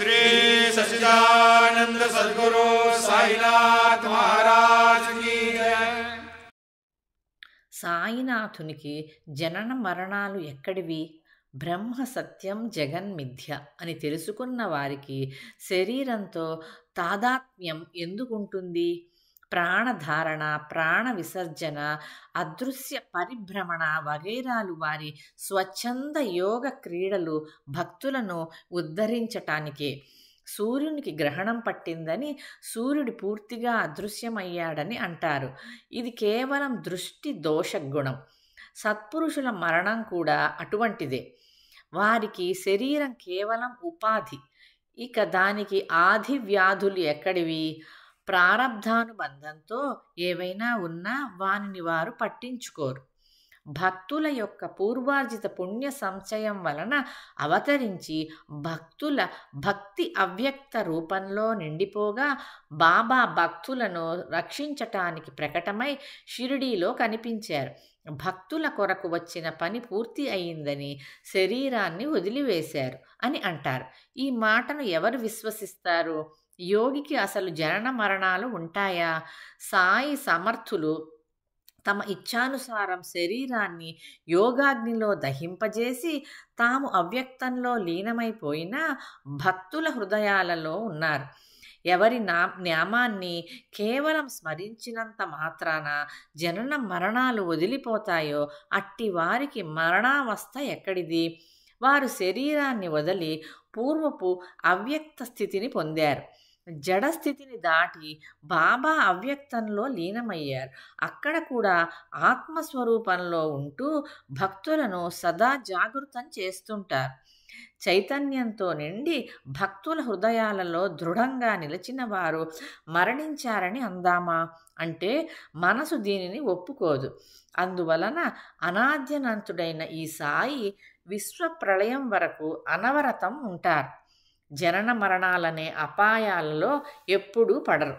श्री सच्चिदानंद सद्गुरु साईनाथ महाराज की जय। సాయినాథునికి జనన మరణాలు ఎక్కడివి? బ్రహ్మ సత్యం జగన్మిథ్య అని తెలుసుకున్న వారికి శరీరంతో తాదాత్మ్యం ఎందుకుంటుంది? ప్రాణధారణ, ప్రాణ విసర్జన, అదృశ్య పరిభ్రమణ వగైరాలు వారి స్వచ్ఛంద యోగ క్రీడలు భక్తులను ఉద్ధరించటానికే. సూర్యునికి గ్రహణం పట్టిందని సూర్యుడు పూర్తిగా అదృశ్యమయ్యాడని అంటారు. ఇది కేవలం దృష్టి దోషగుణం. సత్పురుషుల మరణం కూడా అటువంటిదే. వారికి శరీరం కేవలం ఉపాధి. ఇక దానికి ఆది వ్యాధులు ఎక్కడివి? ప్రారబ్ధానుబంధంతో ఏవైనా ఉన్నా వానిని వారు పట్టించుకోరు. భక్తుల యొక్క పూర్వార్జిత పుణ్య సంచయం వలన అవతరించి భక్తుల భక్తి అవ్యక్త రూపంలో నిండిపోగా బాబా భక్తులను రక్షించటానికి ప్రకటమై షిరిడీలో కనిపించారు. భక్తుల కొరకు వచ్చిన పని పూర్తి అయిందని శరీరాన్ని వదిలివేశారు అని అంటారు. ఈ మాటను ఎవరు విశ్వసిస్తారు? యోగికి అసలు జనన మరణాలు ఉంటాయా? సాయి సమర్థులు తమ ఇచ్ఛానుసారం శరీరాన్ని యోగాగ్నిలో దహింపజేసి తాము అవ్యక్తంలో లీనమైపోయినా భక్తుల హృదయాలలో ఉన్నారు. ఎవరి నామాన్ని కేవలం స్మరించినంత మాత్రాన జనన మరణాలు వదిలిపోతాయో అట్టి వారికి మరణావస్థ ఎక్కడిది? వారు శరీరాన్ని వదిలి పూర్వపు అవ్యక్త స్థితిని పొందారు. జడస్థితిని దాటి బాబా అవ్యక్తంలో లీనమయ్యారు. అక్కడ కూడా ఆత్మస్వరూపంలో ఉంటూ భక్తులను సదా జాగృతం చేస్తుంటారు. చైతన్యంతో నిండి భక్తుల హృదయాలలో దృఢంగా నిలిచిన వారు మరణించారని అందామా అంటే మనసు దీనిని ఒప్పుకోదు. అందువలన అనాద్యనంతుడైన ఈ సాయి విశ్వప్రళయం వరకు అనవరతం ఉంటారు. జనన మరణాలనే అపాయాలలో ఎప్పుడూ పడరు.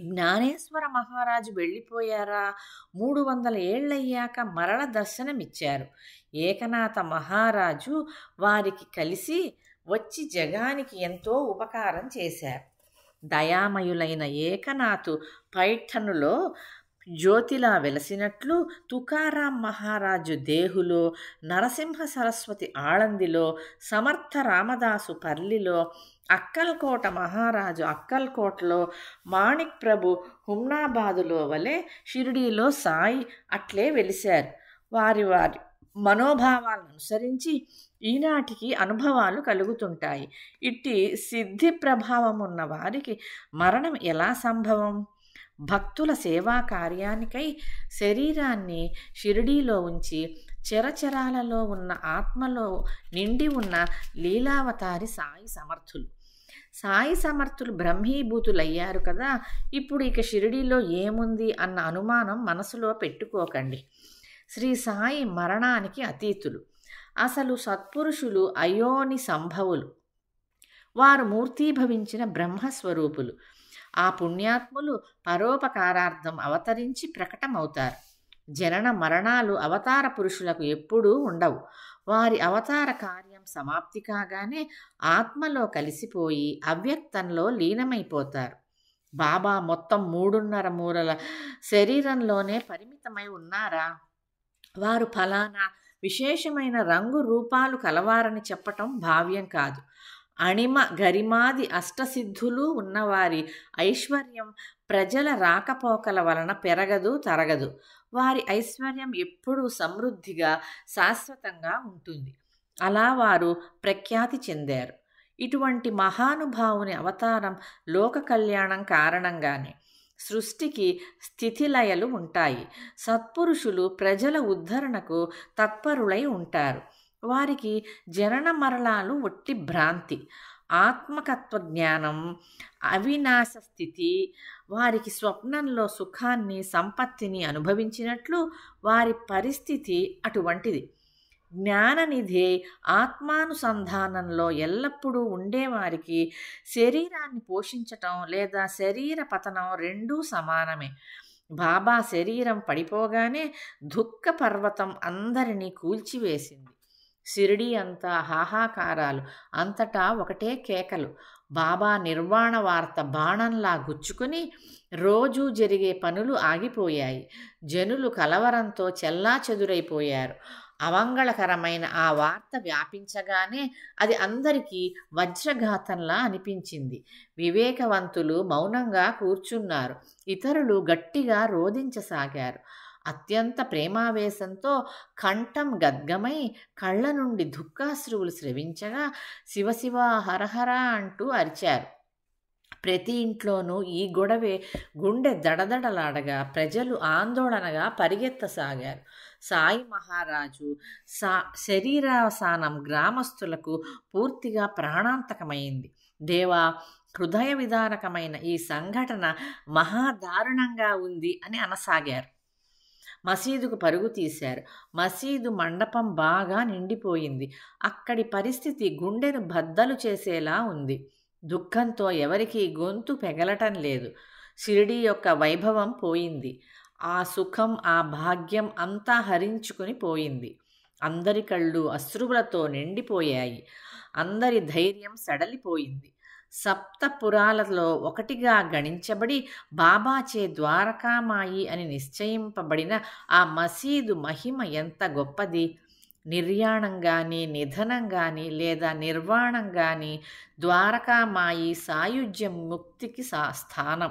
జ్ఞానేశ్వర మహారాజు వెళ్ళిపోయారా? 300 ఏళ్ళయ్యాక మరల దర్శనమిచ్చారు. ఏకనాథ మహారాజు వారికి కలిసి వచ్చి జగానికి ఎంతో ఉపకారం చేశారు. దయామయులైన ఏకనాథు పైఠనులో జ్యోతిలా వెలసినట్లు తుకారాం మహారాజు దేహులో, నరసింహ సరస్వతి ఆళందిలో, సమర్థ రామదాసు పర్లిలో, అక్కల్కోట మహారాజు అక్కల్కోటలో, మాణిక్ ప్రభు హుమ్నాబాదులో వలె షిరిడీలో సాయి అట్లే వెలిశారు. వారి వారి మనోభావాలను అనుసరించి ఈనాటికి అనుభవాలు కలుగుతుంటాయి. ఇట్టి సిద్ధి ప్రభావం ఉన్న వారికి మరణం ఎలా సంభవం? భక్తుల సేవా కార్యానికై శరీరాన్ని షిరిడీలో ఉంచి చరచరాలలో ఉన్న ఆత్మలో నిండి ఉన్న లీలావతారి సాయి సమర్థులు. సాయి సమర్థులు బ్రహ్మీభూతులయ్యారు కదా, ఇప్పుడు ఇక షిరిడీలో ఏముంది అన్న అనుమానం మనసులో పెట్టుకోకండి. శ్రీ సాయి మరణానికి అతీతులు. అసలు సత్పురుషులు అయోని సంభవులు. వారు మూర్తీభవించిన బ్రహ్మస్వరూపులు. ఆ పుణ్యాత్ములు పరోపకారార్థం అవతరించి ప్రకటమవుతారు. జనన మరణాలు అవతార పురుషులకు ఎప్పుడూ ఉండవు. వారి అవతార కార్యం సమాప్తి కాగానే ఆత్మలో కలిసిపోయి అవ్యక్తంలో లీనమైపోతారు. బాబా మొత్తం 3.5 మూరల శరీరంలోనే పరిమితమై ఉన్నారా? వారు ఫలానా విశేషమైన రంగు రూపాలు కలవారని చెప్పటం భావ్యం కాదు. అణిమ గరిమాది అష్టసిద్ధులు ఉన్నవారి ఐశ్వర్యం ప్రజల రాకపోకల వలన పెరగదు, తరగదు. వారి ఐశ్వర్యం ఎప్పుడూ సమృద్ధిగా శాశ్వతంగా ఉంటుంది. అలా వారు ప్రఖ్యాతి చెందారు. ఇటువంటి మహానుభావుని అవతారం లోక కళ్యాణం కారణంగానే. సృష్టికి స్థితిలయలు ఉంటాయి. సత్పురుషులు ప్రజల ఉద్ధరణకు తత్పరులై ఉంటారు. వారికి జనన మరణాలు ఒట్టి భ్రాంతి. ఆత్మకత్వ జ్ఞానం, అవినాశ స్థితి వారికి స్వప్నంలో సుఖాన్ని, సంపత్తిని అనుభవించినట్లు వారి పరిస్థితి అటువంటిది. జ్ఞాననిధి ఆత్మానుసంధానంలో ఎల్లప్పుడూ ఉండేవారికి శరీరాన్ని పోషించటం లేదా శరీర పతనం రెండూ సమానమే. బాబా శరీరం పడిపోగానే దుఃఖ పర్వతం అందరినీ కూల్చివేసింది. షిరిడీ అంతా హాహాకారాలు, అంతటా ఒకటే కేకలు. బాబా నిర్వాణ వార్త బాణంలా గుచ్చుకుని రోజూ జరిగే పనులు ఆగిపోయాయి. జనులు కలవరంతో చెల్లాచెదురైపోయారు. అమంగళకరమైన ఆ వార్త వ్యాపించగానే అది అందరికీ వజ్రఘాతంలా అనిపించింది. వివేకవంతులు మౌనంగా కూర్చున్నారు. ఇతరులు గట్టిగా రోదించసాగారు. అత్యంత ప్రేమావేశంతో కంఠం గద్గమై కళ్ళ నుండి దుఃఖాశ్రువులు స్రవించగా శివశివ హరహర అంటూ అరిచారు. ప్రతి ఇంట్లోనూ ఈ గొడవే గుండె దడదడలాడగా ప్రజలు ఆందోళనగా పరిగెత్తసాగారు. సాయి మహారాజు శరీరావసానం గ్రామస్తులకు పూర్తిగా ప్రాణాంతకమైంది. దేవా, హృదయ విదారకమైన ఈ సంఘటన మహాదారుణంగా ఉంది అని అనసాగారు. మసీదుకు పరుగు తీశారు. మసీదు మండపం బాగా నిండిపోయింది. అక్కడి పరిస్థితి గుండెను బద్దలు చేసేలా ఉంది. దుఃఖంతో ఎవరికీ గొంతు పెగలటం లేదు. షిరిడీ యొక్క వైభవం పోయింది. ఆ సుఖం, ఆ భాగ్యం అంతా హరించుకుని పోయింది. అందరి కళ్ళు అశ్రువులతో నిండిపోయాయి. అందరి ధైర్యం సడలిపోయింది. సప్తపురాలలో ఒకటిగా గణించబడి బాబాచే ద్వారకామాయి అని నిశ్చయింపబడిన ఆ మసీదు మహిమ ఎంత గొప్పది! నిర్యాణం కానీ, నిధనం కానీ, లేదా నిర్వాణం కానీ ద్వారకామాయి సాయుజ్యం ముక్తికి స్థానం.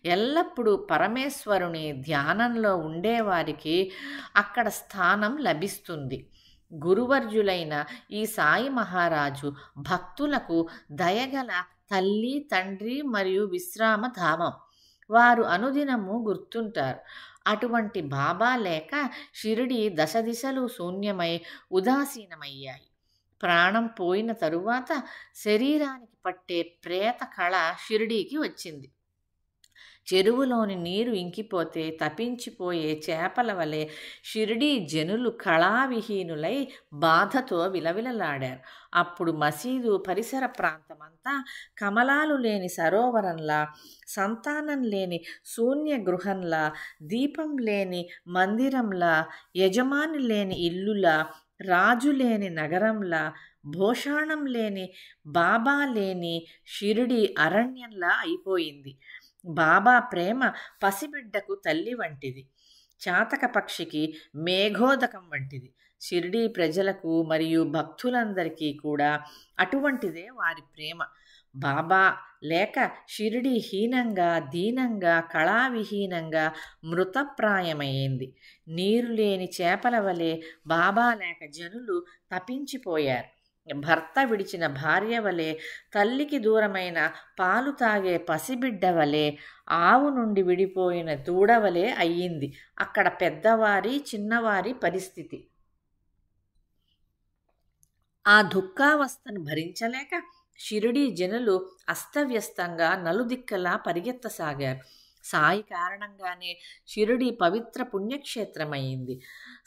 ఎల్లప్పుడూ పరమేశ్వరుని ధ్యానంలో ఉండేవారికి అక్కడ స్థానం లభిస్తుంది. గురువర్యులైన ఈ సాయి మహారాజు భక్తులకు దయగల తల్లి, తండ్రి మరియు విశ్రామధామం. వారు అనుదినము గుర్తుంటారు. అటువంటి బాబా లేక షిరిడి దశదిశలు శూన్యమై ఉదాసీనమయ్యాయి. ప్రాణం పోయిన తరువాత శరీరానికి పట్టే ప్రేత కళ షిరిడీకి వచ్చింది. చెరువులోని నీరు ఇంకిపోతే తపించిపోయే చేపల వలె షిరిడీ జనులు కళావిహీనులై బాధతో విలవిలలాడారు. అప్పుడు మసీదు పరిసర ప్రాంతమంతా కమలాలు లేని సరోవరంలా, సంతానం లేని శూన్య గృహంలా, దీపం లేని మందిరంలా, యజమాని లేని ఇల్లులా, రాజు లేని నగరంలా, భోషాణం లేని, బాబా లేని షిరిడి అరణ్యంలా అయిపోయింది. బాబా ప్రేమ పసిబిడ్డకు తల్లి వంటిది, చాతక పక్షికి మేఘోదకం వంటిది. షిరిడీ ప్రజలకు మరియు భక్తులందరికీ కూడా అటువంటిదే వారి ప్రేమ. బాబా లేక షిరిడి హీనంగా, దీనంగా, కళావిహీనంగా మృతప్రాయమైంది. నీరు లేని చేపల వలె బాబా లేక జనులు తపించిపోయారు. భర్త విడిచిన భార్య వలె, తల్లికి దూరమైన పాలు తాగే పసిబిడ్డ వలె, ఆవు నుండి విడిపోయిన దూడవలే అయ్యింది అక్కడ పెద్దవారి, చిన్నవారి పరిస్థితి. ఆ దుఃఖావస్థను భరించలేక షిరిడీ జనులు అస్తవ్యస్తంగా నలుదిక్కలా పరిగెత్తసాగారు. సాయి కారణంగానే షిరిడి పవిత్ర పుణ్యక్షేత్రమైంది.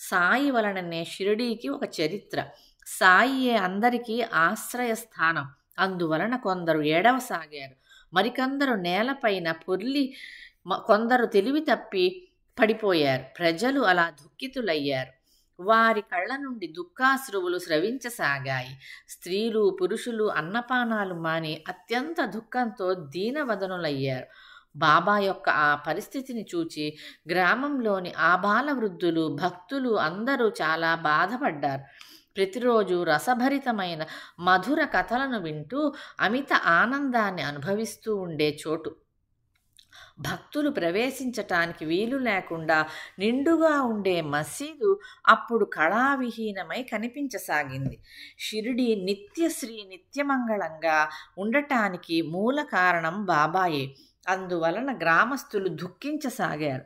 సాయి వలననే షిరిడీకి ఒక చరిత్ర. సాయియే అందరికీ ఆశ్రయస్థానం. అందువలన కొందరు ఏడవసాగారు, మరికొందరు నేలపైన పొర్లి, కొందరు తెలివి తప్పి పడిపోయారు. ప్రజలు అలా దుఃఖితులయ్యారు. వారి కళ్ళ నుండి దుఃఖాశ్రువులు స్రవించసాగాయి. స్త్రీలు, పురుషులు అన్నపానాలు మాని అత్యంత దుఃఖంతో దీనవదనులయ్యారు. బాబా యొక్క ఆ పరిస్థితిని చూచి గ్రామంలోని ఆబాల వృద్ధులు, భక్తులు అందరూ చాలా బాధపడ్డారు. ప్రతిరోజు రసభరితమైన మధుర కథలను వింటూ అమిత ఆనందాన్ని అనుభవిస్తూ ఉండే చోటు. భక్తులు ప్రవేశించటానికి వీలు లేకుండా నిండుగా ఉండే మసీదు అప్పుడు కళావిహీనమై కనిపించసాగింది. షిరిడి నిత్యశ్రీ నిత్యమంగళంగా ఉండటానికి మూల కారణం బాబాయే. అందువలన గ్రామస్తులు దుఃఖించసాగారు.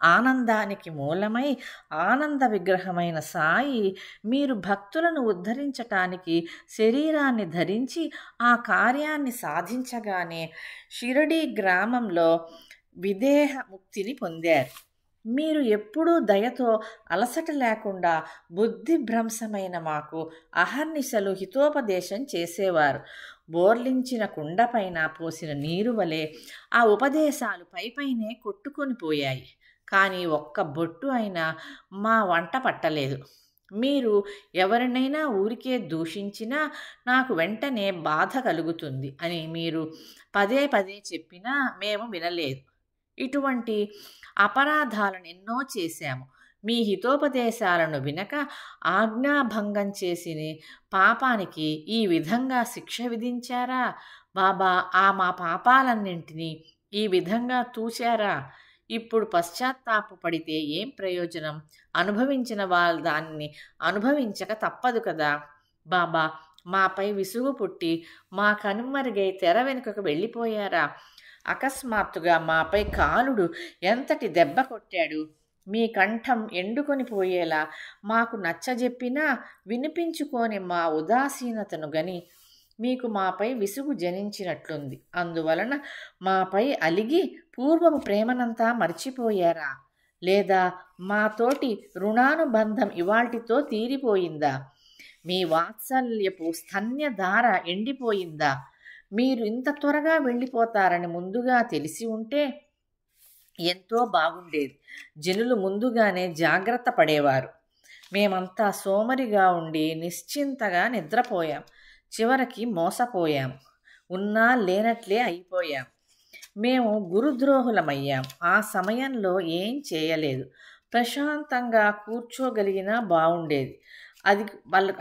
ఆనందానికి మూలమై ఆనంద విగ్రహమైన సాయి మీరు భక్తులను ఉద్ధరించటానికి శరీరాన్ని ధరించి ఆ కార్యాన్ని సాధించగానే షిరిడి గ్రామంలో విదేహ ముక్తిని పొందారు. మీరు ఎప్పుడూ దయతో అలసట లేకుండా బుద్ధిభ్రంశమైన మాకు అహర్నిశలు హితోపదేశం చేసేవారు. బోర్లించిన కుండపైన పోసిన నీరు వలె ఆ ఉపదేశాలు పైపైనే కొట్టుకొని పోయాయి. కానీ ఒక్క బొట్టు అయినా మా వంట పట్టలేదు. మీరు ఎవరినైనా ఊరికే దూషించినా నాకు వెంటనే బాధ కలుగుతుంది అని మీరు పదే పదే చెప్పినా మేము వినలేదు. ఇటువంటి అపరాధాలను ఎన్నో చేశాము. మీ హితోపదేశాలను వినక ఆజ్ఞాభంగం చేసిన పాపానికి ఈ విధంగా శిక్ష విధించారా? బాబా, మా పాపాలన్నింటినీ ఈ విధంగా తూచారా? ఇప్పుడు పశ్చాత్తాపపడితే ఏం ప్రయోజనం? అనుభవించిన వాళ్ళు దాన్ని అనుభవించక తప్పదు కదా. బాబా, మాపై విసుగు పుట్టి మా కనుమరుగై తెర వెనుకకు వెళ్ళిపోయారా? అకస్మాత్తుగా మాపై కాలుడు ఎంతటి దెబ్బ కొట్టాడు. మీ కంఠం ఎండుకొని పోయేలా మాకు నచ్చజెప్పినా వినిపించుకోని మా ఉదాసీనతను గని మీకు మాపై విసుగు జనించినట్లుంది. అందువలన మాపై అలిగి పూర్వపు ప్రేమనంతా మర్చిపోయారా? లేదా మాతోటి రుణానుబంధం ఇవాల్టితో తీరిపోయిందా? మీ వాత్సల్యపు స్తన్యధార ఎండిపోయిందా? మీరు ఇంత త్వరగా వెళ్ళిపోతారని ముందుగా తెలిసి ఉంటే ఎంతో బాగుండేది. జనులు ముందుగానే జాగ్రత్త పడేవారు. మేమంతా సోమరిగా ఉండి నిశ్చింతగా నిద్రపోయాం. చివరికి మోసపోయాం. ఉన్నా లేనట్లే అయిపోయాం. మేము గురుద్రోహులమయ్యాం. ఆ సమయంలో ఏం చేయలేదు. ప్రశాంతంగా కూర్చోగలిగినా బాగుండేది.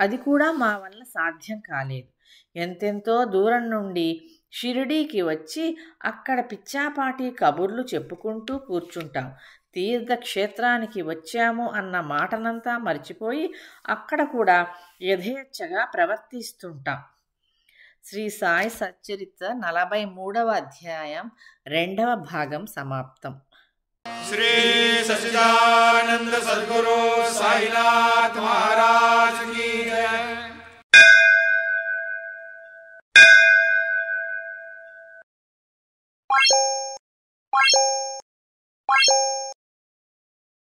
అది కూడా మా వల్ల సాధ్యం కాలేదు. ఎంతెంతో దూరం నుండి షిరిడీకి వచ్చి అక్కడ పిచ్చాపాటి కబుర్లు చెప్పుకుంటూ కూర్చుంటాం. తీర్థక్షేత్రానికి వచ్చాము అన్న మాటనంతా మర్చిపోయి అక్కడ కూడా యథేచ్ఛగా ప్రవర్తిస్తుంటాం. శ్రీ సాయి సచ్చరిత్ర 43వ అధ్యాయం 2వ భాగం సమాప్తం. శ్రీ సచ్చిదానంద సద్గురు సాయినాథ్ మహారాజ్ కీ జై.